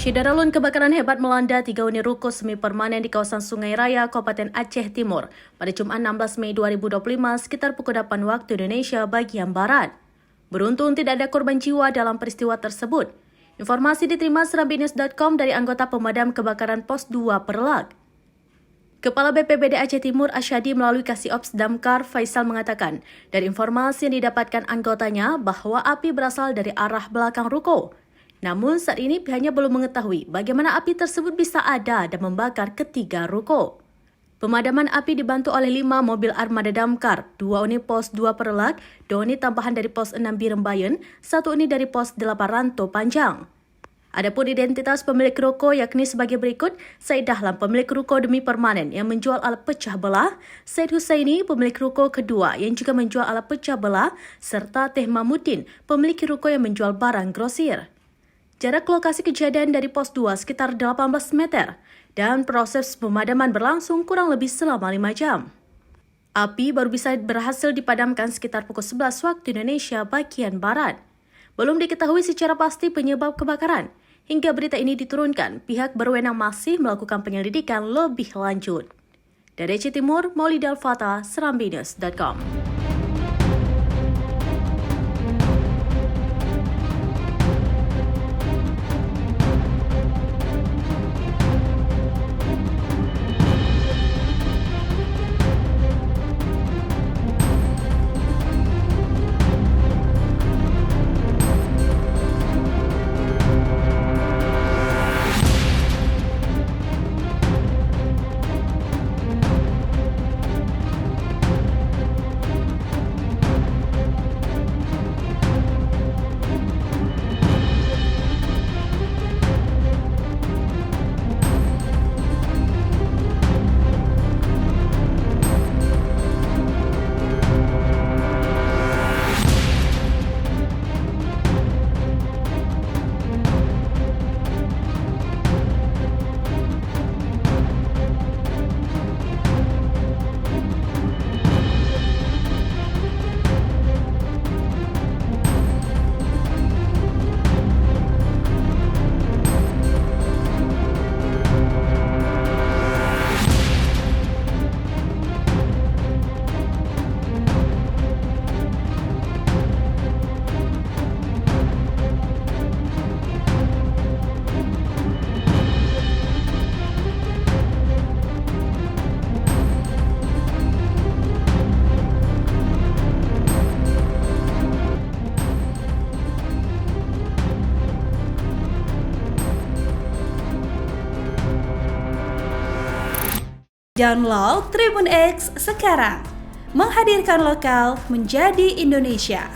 Syederalun kebakaran hebat melanda 3 unit ruko semi permanen di kawasan Sungai Raya, Kabupaten Aceh Timur pada Jumat 16 Mei 2025 sekitar pukul 8 waktu Indonesia bagian Barat. Beruntung tidak ada korban jiwa dalam peristiwa tersebut. Informasi diterima serambinews.com dari anggota pemadam kebakaran Pos 2 Perlak. Kepala BPBD Aceh Timur Asyadi melalui Kasih Ops Damkar Faisal mengatakan, dari informasi yang didapatkan anggotanya bahwa api berasal dari arah belakang ruko. Namun saat ini pihaknya belum mengetahui bagaimana api tersebut bisa ada dan membakar ketiga ruko. Pemadaman api dibantu oleh 5 mobil armada damkar, 2 unit Pos 2 Perlak, 2 unit tambahan dari Pos 6 Birembayan, 1 unit dari Pos 8 Ranto Panjang. Adapun identitas pemilik ruko yakni sebagai berikut: Said Dahlan, pemilik ruko demi permanen yang menjual alat pecah belah, Said Husaini, pemilik ruko kedua yang juga menjual alat pecah belah, serta Teh Mamuddin, pemilik ruko yang menjual barang grosir. Jarak lokasi kejadian dari Pos 2 sekitar 18 meter dan proses pemadaman berlangsung kurang lebih selama 5 jam. Api baru bisa berhasil dipadamkan sekitar pukul 11 waktu Indonesia bagian Barat. Belum diketahui secara pasti penyebab kebakaran. Hingga berita ini diturunkan, pihak berwenang masih melakukan penyelidikan lebih lanjut. Dari Aceh Timur, Maulida Al-Fatah, serambinews.com. Download Tribun X sekarang, menghadirkan lokal menjadi Indonesia.